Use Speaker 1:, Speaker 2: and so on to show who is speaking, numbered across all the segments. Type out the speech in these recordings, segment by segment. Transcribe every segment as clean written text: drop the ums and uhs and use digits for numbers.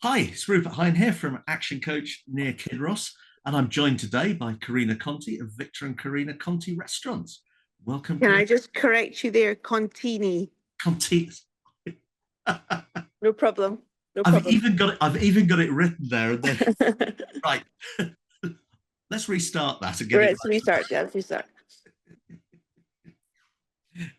Speaker 1: Hi, it's Rupert Hine here from Action Coach near Kinross, and I'm joined today by Carina Conti of Victor and Carina Conti Restaurants. Welcome
Speaker 2: Can
Speaker 1: to
Speaker 2: I just correct you there? Contini.
Speaker 1: Conti.
Speaker 2: No problem. No
Speaker 1: I've
Speaker 2: problem.
Speaker 1: even got it. I've even got it written there. And then right, let's restart that and get it
Speaker 2: Let's restart. Yeah, let's restart.
Speaker 1: right.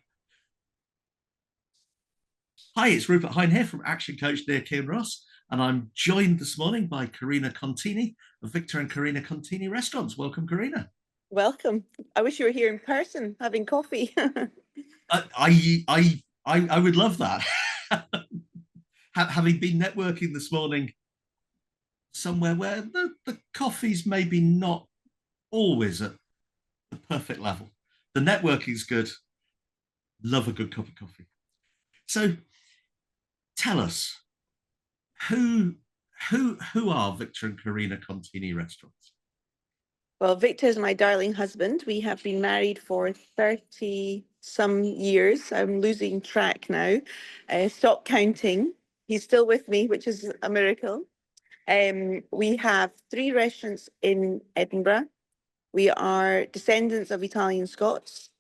Speaker 1: Hi, it's Rupert Hine here from Action Coach near Kinross, and I'm joined this morning by Carina Contini of Victor and Carina Contini Restaurants. Welcome, Carina.
Speaker 2: Welcome. I wish you were here in person having coffee.
Speaker 1: I would love that. Having been networking this morning somewhere where the coffee's maybe not always at the perfect level. The networking's good. Love a good cup of coffee. So tell us who who are Victor and Carina Contini restaurants?
Speaker 2: Well, Victor is my darling husband. We have been married for 30 some years. I'm losing track now. Stop counting. He's still with me, which is a miracle. We have three restaurants in Edinburgh. We are descendants of Italian Scots.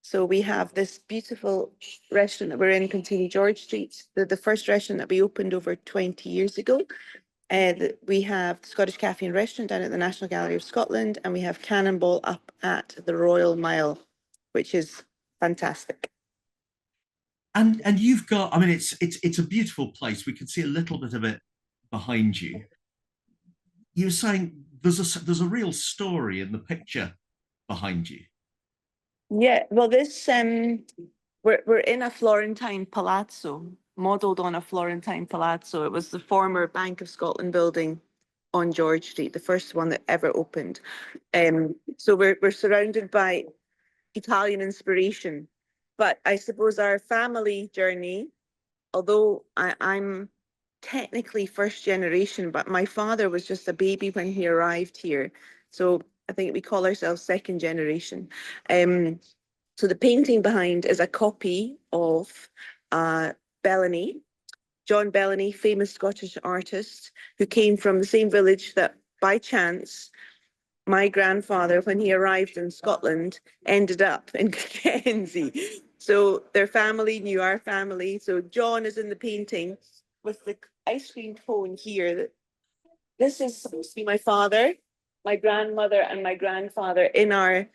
Speaker 2: So we have this beautiful restaurant that we're in, Contini George Street, the first restaurant that we opened over 20 years ago. We have the Scottish Cafe and Restaurant down at the National Gallery of Scotland, and we have Cannonball up at the Royal Mile, which is fantastic.
Speaker 1: And you've got, I mean, it's a beautiful place. We can see a little bit of it behind you. You're saying there's a real story in the picture behind you.
Speaker 2: Yeah, well, this we're in a Florentine palazzo, modelled on a Florentine palazzo. It was the former Bank of Scotland building on George Street, the first one that ever opened. So we're surrounded by Italian inspiration. But I suppose our family journey, although I'm technically first generation, but my father was just a baby when he arrived here. So I think we call ourselves second generation. So the painting behind is a copy of Bellany, John Bellany, famous Scottish artist who came from the same village that by chance my grandfather, when he arrived in Scotland, ended up in Mackenzie. So their family knew our family. So John is in the painting with the ice cream cone here. This is supposed to be my father, my grandmother, and my grandfather in our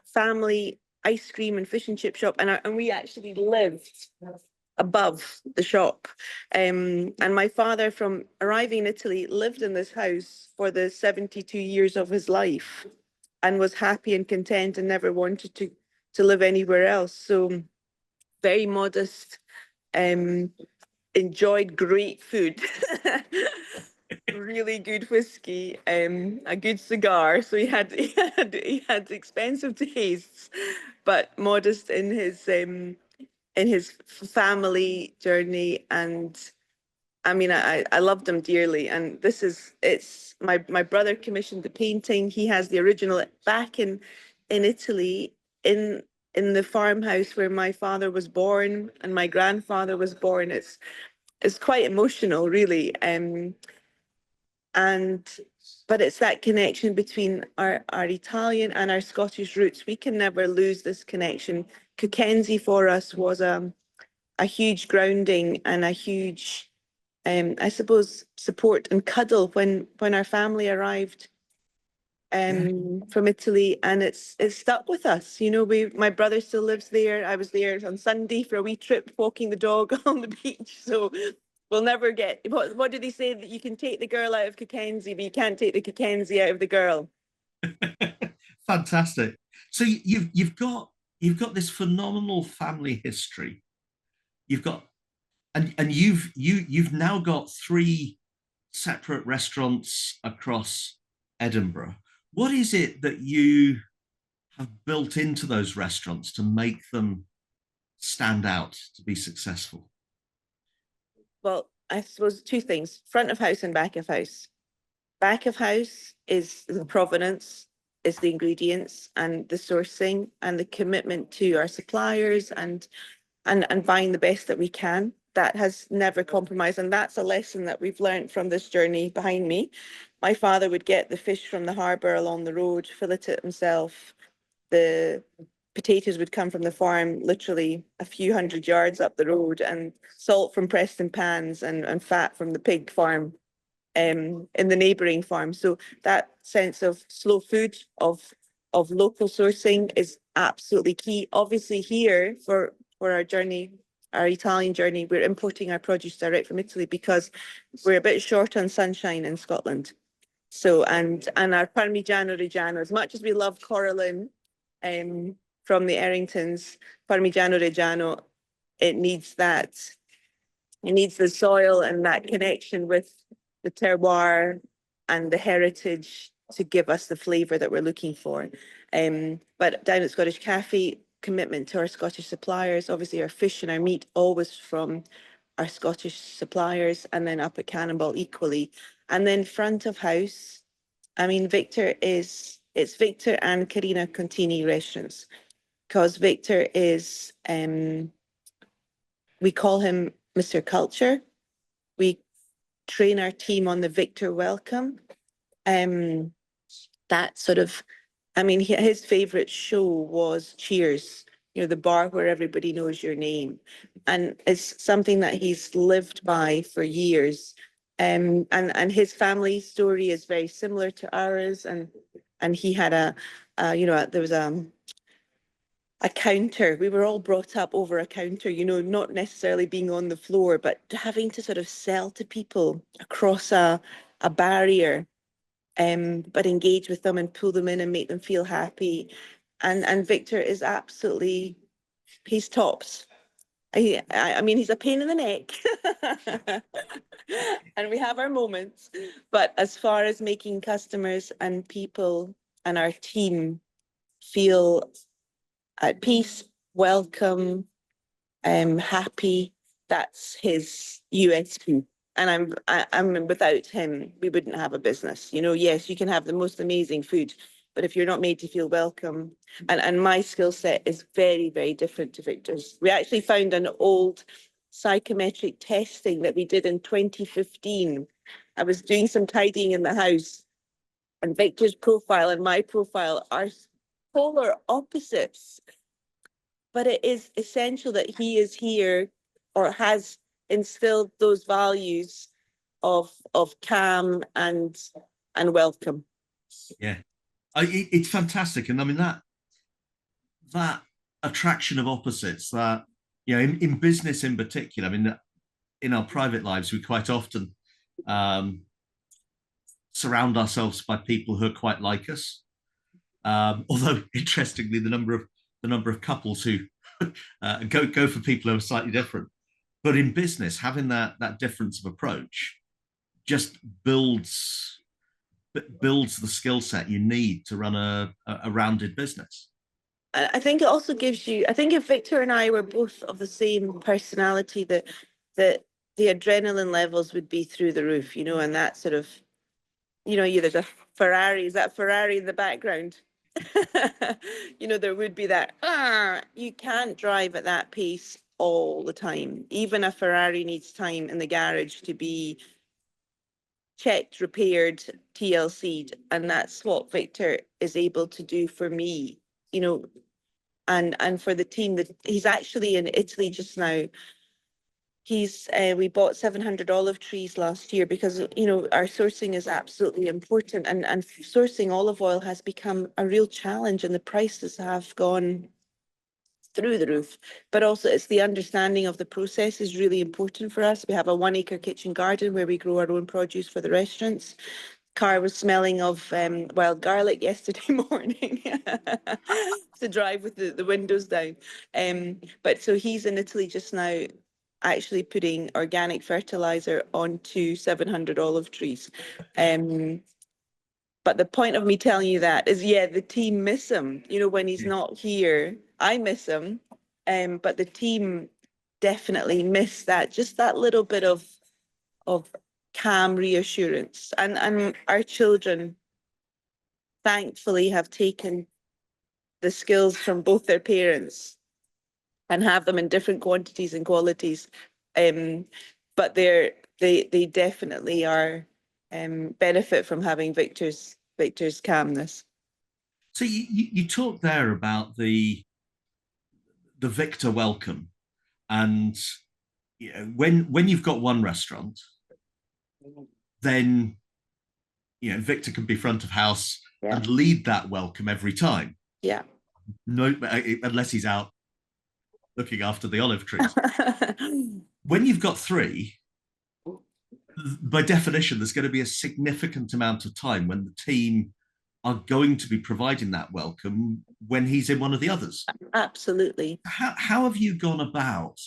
Speaker 2: family ice cream and fish and chip shop, and we actually lived above the shop. And my father, from arriving in Italy, lived in this house for the 72 years of his life and was happy and content and never wanted to live anywhere else. So very modest, enjoyed great food. Really good whiskey, a good cigar. So he had expensive tastes, but modest in his family journey. And I mean, I loved him dearly. And it's my brother commissioned the painting. He has the original back in Italy in the farmhouse where my father was born and my grandfather was born. It's quite emotional, really. And but it's that connection between our Italian and our Scottish roots. We can never lose this connection. Cockenzie for us was a huge grounding and a huge, I suppose, support and cuddle when our family arrived from Italy, and it's stuck with us. You know, my brother still lives there. I was there on Sunday for a wee trip, walking the dog on the beach. So we'll never get what did they say, that you can take the girl out of Cockenzie, but you can't take the Cockenzie out of the girl.
Speaker 1: Fantastic. So you've got this phenomenal family history. You've got and you've now got three separate restaurants across Edinburgh. What is it that you have built into those restaurants to make them stand out to be successful?
Speaker 2: Well, I suppose two things: front of house and back of house. Back of house is the provenance, is the ingredients and the sourcing and the commitment to our suppliers and buying the best that we can. that has never compromised. And that's a lesson that we've learned from this journey behind me. My father would get the fish from the harbour along the road, fillet it himself. The potatoes would come from the farm literally a few hundred yards up the road, and salt from Preston pans, and fat from the pig farm in the neighbouring farm. So that sense of slow food, of local sourcing is absolutely key. Obviously here for our journey, our Italian journey, we're importing our produce direct from Italy because we're a bit short on sunshine in Scotland. So, and our Parmigiano Reggiano, as much as we love Coralline from the Erringtons, Parmigiano Reggiano, it needs that, it needs the soil and that connection with the terroir and the heritage to give us the flavour that we're looking for. But down at Scottish Cafe, commitment to our Scottish suppliers, obviously our fish and our meat always from our Scottish suppliers, and then up at Cannonball equally. And then front of house, I mean, it's Victor and Carina Contini restaurants, because Victor is, we call him Mr. Culture. We train our team on the Victor welcome. That sort of, I mean, his favorite show was Cheers, the bar where everybody knows your name. And it's something that he's lived by for years. And his family story is very similar to ours. And he had there was a counter. We were all brought up over a counter, not necessarily being on the floor, but having to sort of sell to people across a barrier, but engage with them and pull them in and make them feel happy. And Victor is absolutely, he's tops. I mean, he's a pain in the neck. And we have our moments. But as far as making customers and people and our team feel at peace, welcome, happy, that's his USP. And I'm without him, we wouldn't have a business. Yes, you can have the most amazing food, but if you're not made to feel welcome, and my skill set is very, very different to Victor's. We actually found an old psychometric testing that we did in 2015. I was doing some tidying in the house, and Victor's profile and my profile are polar opposites. But it is essential that he is here, or has instilled those values of calm and welcome.
Speaker 1: Yeah, it's fantastic, and I mean that attraction of opposites. That in business in particular. I mean, in our private lives, we quite often surround ourselves by people who are quite like us. Although, interestingly, the number of couples who go for people who are slightly different. But in business, having that difference of approach just builds the skill set you need to run a rounded business.
Speaker 2: I think it also gives you, I think if Victor and I were both of the same personality, that the adrenaline levels would be through the roof, and that sort of, there's a Ferrari, is that Ferrari in the background? There would be that, you can't drive at that pace all the time. Even a Ferrari needs time in the garage to be checked, repaired, TLC'd. And that's what Victor is able to do for me, and for the team. That he's actually in Italy just now. We bought 700 olive trees last year because our sourcing is absolutely important, and sourcing olive oil has become a real challenge, and the prices have gone through the roof. But also, it's the understanding of the process is really important for us. We have a 1-acre kitchen garden where we grow our own produce for the restaurants. Car was smelling of wild garlic yesterday morning to drive with the windows down. But so he's in Italy just now, actually putting organic fertilizer onto 700 olive trees. But the point of me telling you that is, the team miss him. When he's not here, I miss him. But the team definitely miss that, just that little bit of calm reassurance. And our children, thankfully, have taken the skills from both their parents and have them in different quantities and qualities. But they definitely are benefit from having Victor's calmness.
Speaker 1: So you talk there about the Victor welcome, and you know, when you've got one restaurant, then Victor can be front of house
Speaker 2: Yeah.
Speaker 1: and lead that welcome every time.
Speaker 2: Yeah.
Speaker 1: No, unless he's out looking after the olive trees. When you've got three, by definition, there's going to be a significant amount of time when the team are going to be providing that welcome when he's in one of the others.
Speaker 2: Absolutely.
Speaker 1: How have you gone about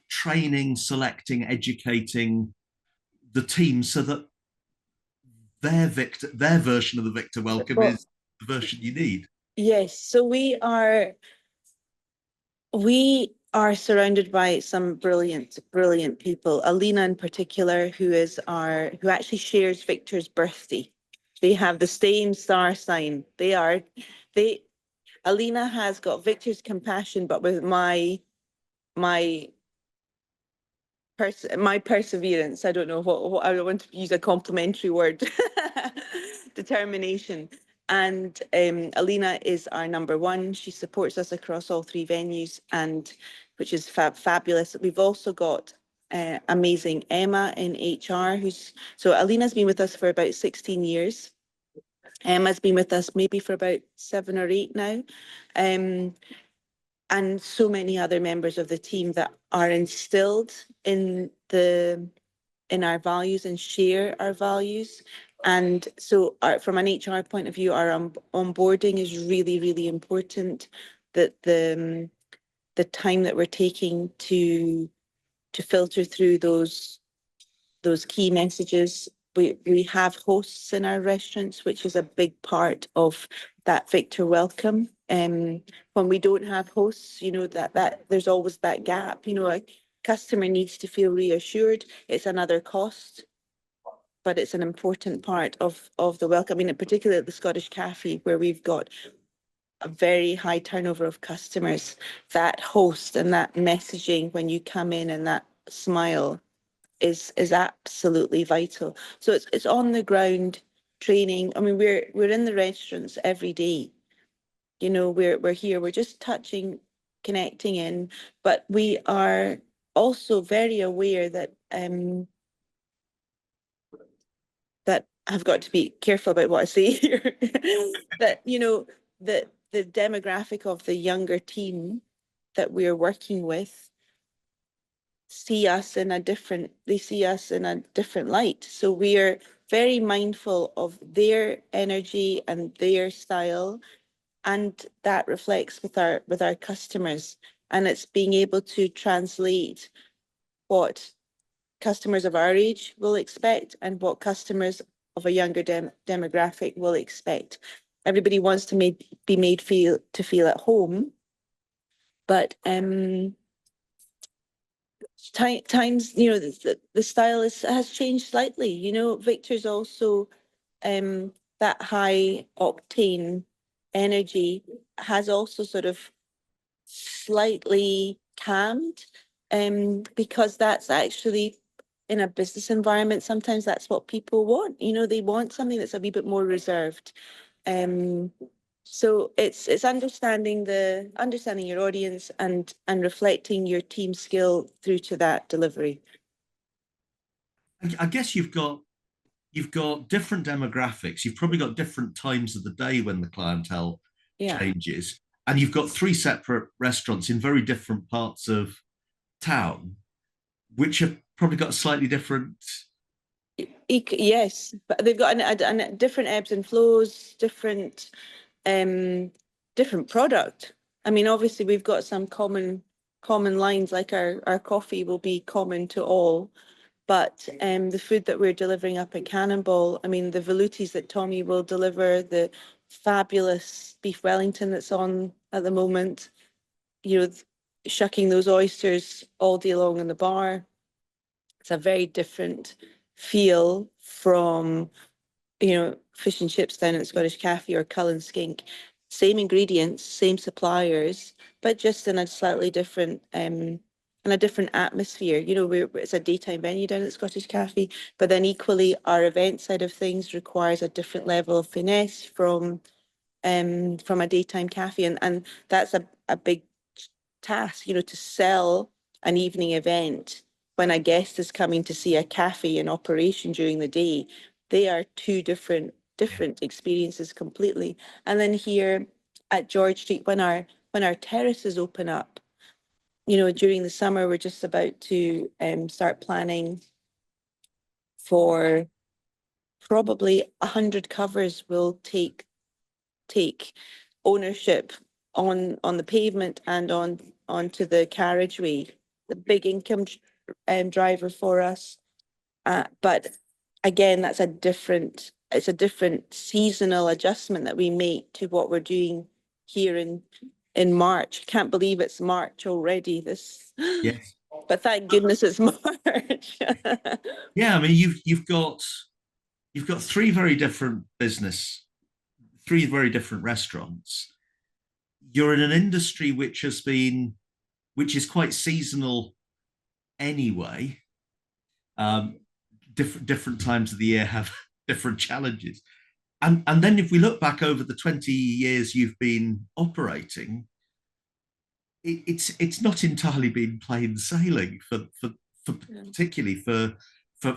Speaker 1: training, selecting, educating the team so that their version of the Victor welcome
Speaker 2: Well,
Speaker 1: is the version you need?
Speaker 2: yes. So we are surrounded by some brilliant people. Alina in particular, who actually shares Victor's birthday. They have the same star sign. They Alina has got Victor's compassion, but with my my perseverance. I don't know what I want to use a complimentary word. Determination. And Alina is our number one. She supports us across all three venues, and which is fabulous. We've also got amazing Emma in HR, so Alina's been with us for about 16 years. Emma's been with us maybe for about 7 or 8 now. And so many other members of the team that are instilled in our values and share our values. And so from an HR point of view, our onboarding is really important, that the time that we're taking to filter through those key messages. We have hosts in our restaurants, which is a big part of that Victor welcome. When we don't have hosts, that there's always that gap. A customer needs to feel reassured. It's another cost, but it's an important part of the welcome. I mean, particularly at the Scottish Cafe, where we've got a very high turnover of customers, that host and that messaging when you come in and that smile is absolutely vital. So it's on the ground training. I mean, we're in the restaurants every day. We're here. We're just touching, connecting in, but we are also very aware that that I've got to be careful about what I say here. That that the demographic of the younger team that we're working with they see us in a different light. So we are very mindful of their energy and their style, and that reflects with our customers. And it's being able to translate what customers of our age will expect and what customers of a younger demographic will expect. Everybody wants to be made feel at home, but times, the style has changed slightly. Victor's also that high octane energy has also sort of slightly calmed, because that's actually, in a business environment, sometimes that's what people want. They want something that's a wee bit more reserved. So it's understanding your audience and reflecting your team skill through to that delivery.
Speaker 1: I guess you've got different demographics. You've probably got different times of the day when the clientele changes, and you've got three separate restaurants in very different parts of town, which have probably got slightly different.
Speaker 2: Yes, but they've got a different ebbs and flows, different product. I mean, obviously we've got some common lines, like our coffee will be common to all, but the food that we're delivering up at Cannonball, I mean, the veloutis that Tommy will deliver, the fabulous beef Wellington that's on at the moment, shucking those oysters all day long in the bar. It's a very different feel from, fish and chips down at Scottish Cafe or Cullen Skink. Same ingredients, same suppliers, but just in a slightly different and a different atmosphere. You know, it's a daytime venue down at the Scottish Cafe, but then equally our event side of things requires a different level of finesse from a daytime cafe, and that's a big task, you know, to sell an evening event when a guest is coming to see a cafe in operation during the day. They are two different experiences completely. And then here at George Street, when our terraces open up, you know, during the summer, we're just about to start planning for probably 100 covers will take ownership on the pavement and onto the carriageway. The big income driver for us. But again, it's a different seasonal adjustment that we make to what we're doing here in March. Can't believe it's March already.
Speaker 1: Yes.
Speaker 2: But thank goodness it's March.
Speaker 1: Yeah, I mean, you've got three very different restaurants. You're in an industry which is quite seasonal anyway. Different times of the year have different challenges. And then if we look back over the 20 years you've been operating, it's not entirely been plain sailing for particularly for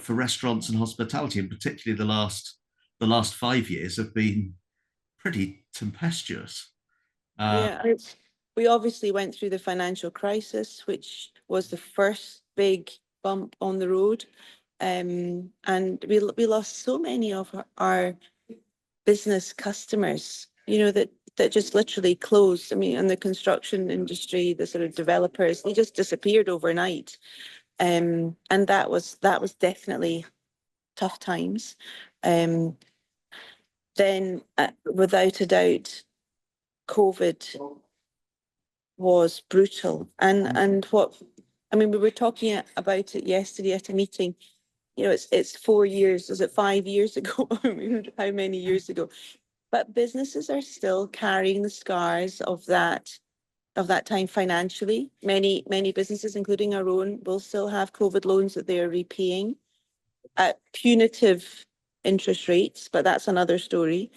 Speaker 1: restaurants and hospitality, and particularly the last 5 years have been pretty tempestuous.
Speaker 2: Yeah, we obviously went through the financial crisis, which was the first big bump on the road. And we lost so many of our business customers, you know, that just literally closed. I mean, in the construction industry, the sort of developers, they just disappeared overnight. And that was definitely tough times. Then, without a doubt, COVID was brutal. And what, I mean, we were talking about it yesterday at a meeting. You know, it's 4 years. Is it 5 years ago? I mean, how many years ago? But businesses are still carrying the scars of that time financially. Many businesses, including our own, will still have COVID loans that they are repaying at punitive interest rates, but that's another story.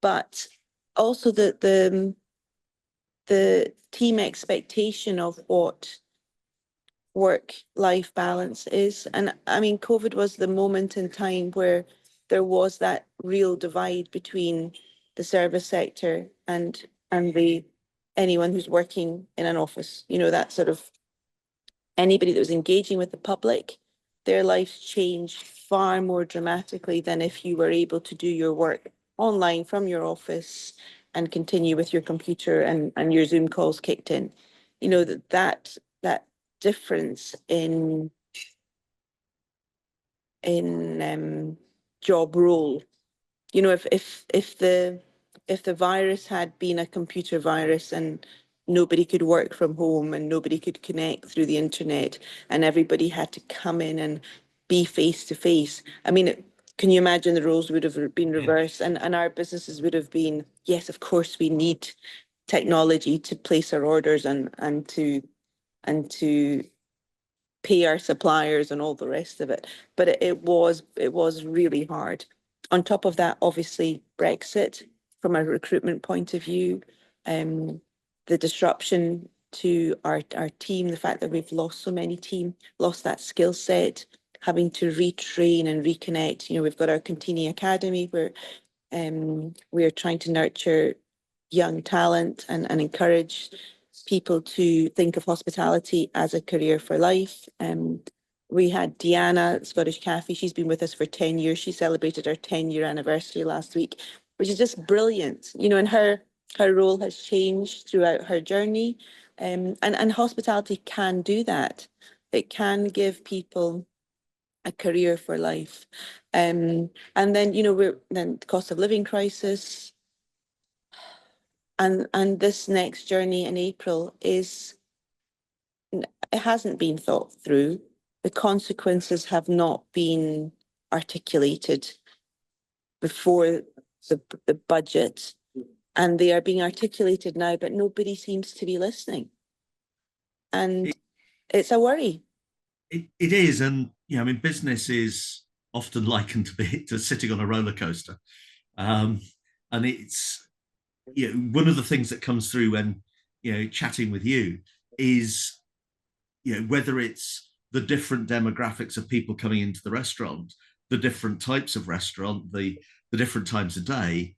Speaker 2: But also the team expectation of what work-life balance is. And I mean, COVID was the moment in time where there was that real divide between the service sector and anyone who's working in an office. You know, that sort of anybody that was engaging with the public, their lives changed far more dramatically than if you were able to do your work online from your office and continue with your computer and your Zoom calls kicked in. You know, that difference in job role. You know, if the virus had been a computer virus and nobody could work from home and nobody could connect through the internet and everybody had to come in and be face to face. I mean, can you imagine the roles would have been reversed, and our businesses would have been, yes, of course we need technology to place our orders and to pay our suppliers and all the rest of it. But it was really hard. On top of that, obviously, Brexit from a recruitment point of view, the disruption to our team, the fact that we've lost so many team, lost that skill set, having to retrain and reconnect. You know, we've got our Contini Academy where we're trying to nurture young talent and encourage people to think of hospitality as a career for life. We had Deanna at Scottish Cafe. She's been with us for 10 years. She celebrated her 10-year anniversary last week, which is just brilliant. You know, and her role has changed throughout her journey. And hospitality can do that. It can give people a career for life. And then, you know, then cost of living crisis. And this next journey in April it hasn't been thought through. The consequences have not been articulated before the budget, and they are being articulated now, but nobody seems to be listening. and it's a worry.
Speaker 1: It is, and I mean, business is often likened to sitting on a roller coaster, um, and it's one of the things that comes through when chatting with you is whether it's the different demographics of people coming into the restaurant, the different types of restaurant, the different times of day,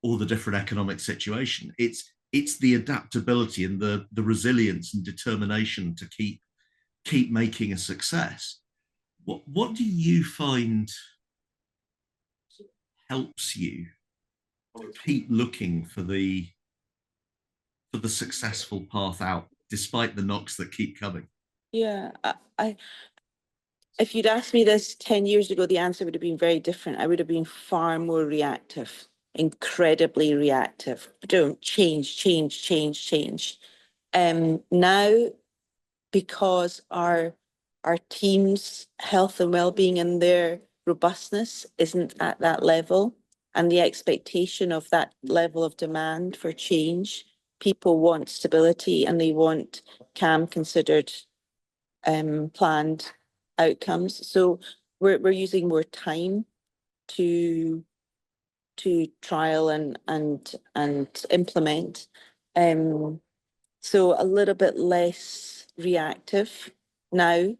Speaker 1: or the different economic situation. It's the adaptability and the resilience and determination to keep making a success. What do you find helps you keep looking for the successful path out despite the knocks that keep coming?
Speaker 2: Yeah, if you'd asked me this 10 years ago, the answer would have been very different. I would have been far more reactive, incredibly reactive. Don't change, change, change, change. Now, because our team's health and well-being and their robustness isn't at that level, and the expectation of that level of demand for change, people want stability and they want calm, considered, planned outcomes. So we're using more time to trial and implement. So a little bit less reactive now.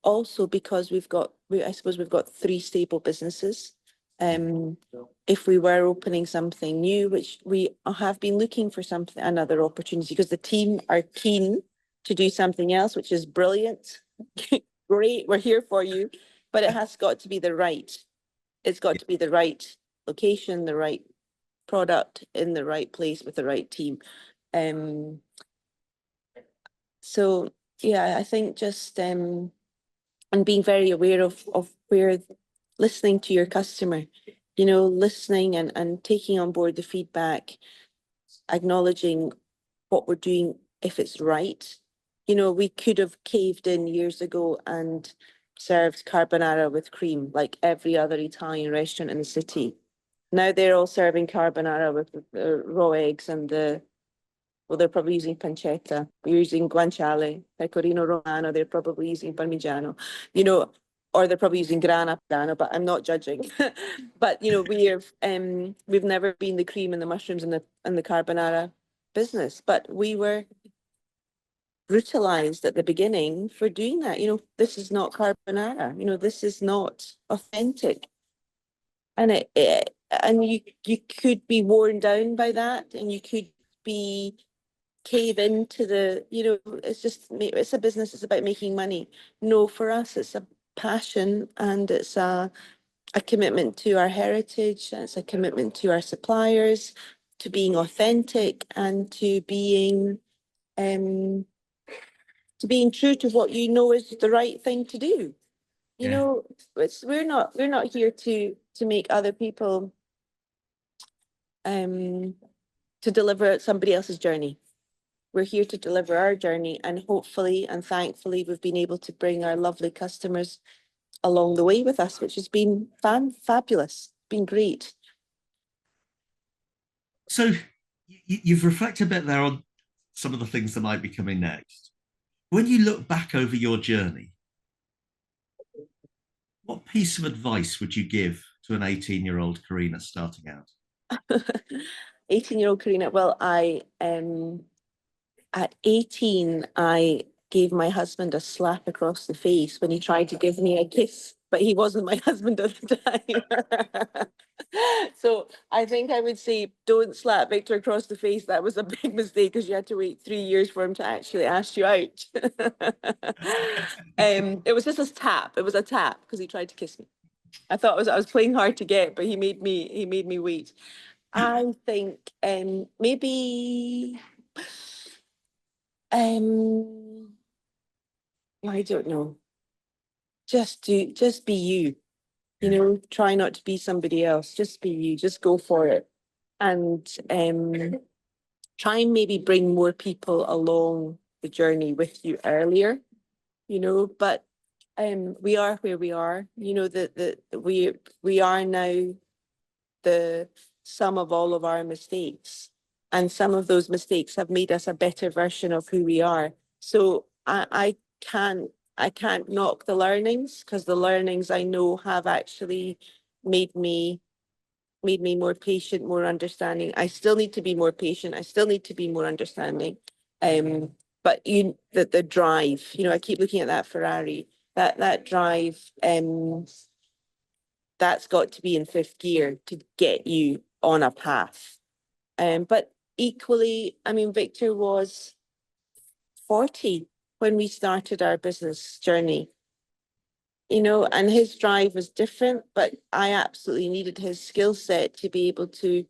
Speaker 2: Also because I suppose we've got three stable businesses. If we were opening something new, which we have been looking for another opportunity, because the team are keen to do something else, which is brilliant. Great, we're here for you, but it has got to be it's got to be the right location, the right product in the right place with the right team. So yeah, I think just and being very aware of where, listening to your customer, listening and taking on board the feedback, acknowledging what we're doing if it's right. We could have caved in years ago and served carbonara with cream like every other Italian restaurant in the city. Now they're all serving carbonara with the raw eggs and they're probably using pancetta, we're using guanciale, pecorino romano, they're probably using parmigiano, or they're probably using grana padano, but I'm not judging. But we've never been the cream and the mushrooms and the carbonara business, but we were brutalized at the beginning for doing that. This is not carbonara, this is not authentic. And and you could be worn down by that, and you could be cave into it's a business, it's about making money. No, for us it's a passion, and it's a commitment to our heritage, and it's a commitment to our suppliers, to being authentic, and to being true to what is the right thing to do.
Speaker 1: Yeah.
Speaker 2: We're not here to make other people to deliver somebody else's journey. We're here to deliver our journey, and hopefully and thankfully we've been able to bring our lovely customers along the way with us, which has been fabulous, been great.
Speaker 1: So you've reflected a bit there on some of the things that might be coming next. When you look back over your journey, what piece of advice would you give to an 18-year-old Carina starting out?
Speaker 2: 18-year-old Carina, well, at 18, I gave my husband a slap across the face when he tried to give me a kiss, but he wasn't my husband at the time. So I think I would say, don't slap Victor across the face. That was a big mistake, because you had to wait 3 years for him to actually ask you out. It was just a tap. It was a tap because he tried to kiss me. I thought I was playing hard to get, but he made me wait. I think maybe I don't know. Just be you. Try not to be somebody else. Just be you. Just go for it. And try and maybe bring more people along the journey with you earlier, but we are where we are. That we are now the sum of all of our mistakes. And some of those mistakes have made us a better version of who we are. So I can't knock the learnings, because the learnings I know have actually made me more patient, more understanding. I still need to be more patient. I still need to be more understanding. But the drive, I keep looking at that Ferrari, that drive, that's got to be in fifth gear to get you on a path. But equally, I mean, Victor was 40 when we started our business journey, and his drive was different, but I absolutely needed his skill set to be able to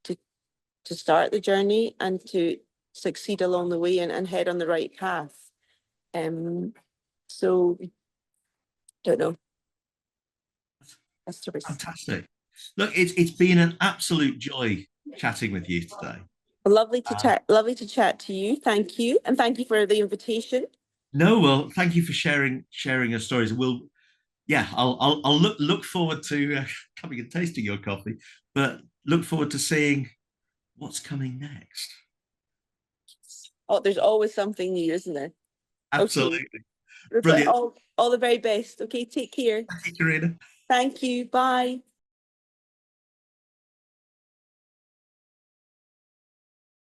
Speaker 2: to start the journey and to succeed along the way, and head on the right path. So don't know. That's terrific.
Speaker 1: Fantastic. Look, it's been an absolute joy chatting with you today.
Speaker 2: Lovely to chat. Lovely to chat to you. Thank you, and thank you for the invitation.
Speaker 1: No, well, thank you for sharing your stories. Yeah, I'll look forward to coming and tasting your coffee, but look forward to seeing what's coming next.
Speaker 2: Oh, there's always something new, isn't there?
Speaker 1: Absolutely.
Speaker 2: Okay. Rupert,
Speaker 1: Brilliant.
Speaker 2: all the very best. Okay, take care.
Speaker 1: Thank you, Carina.
Speaker 2: Thank you. Bye.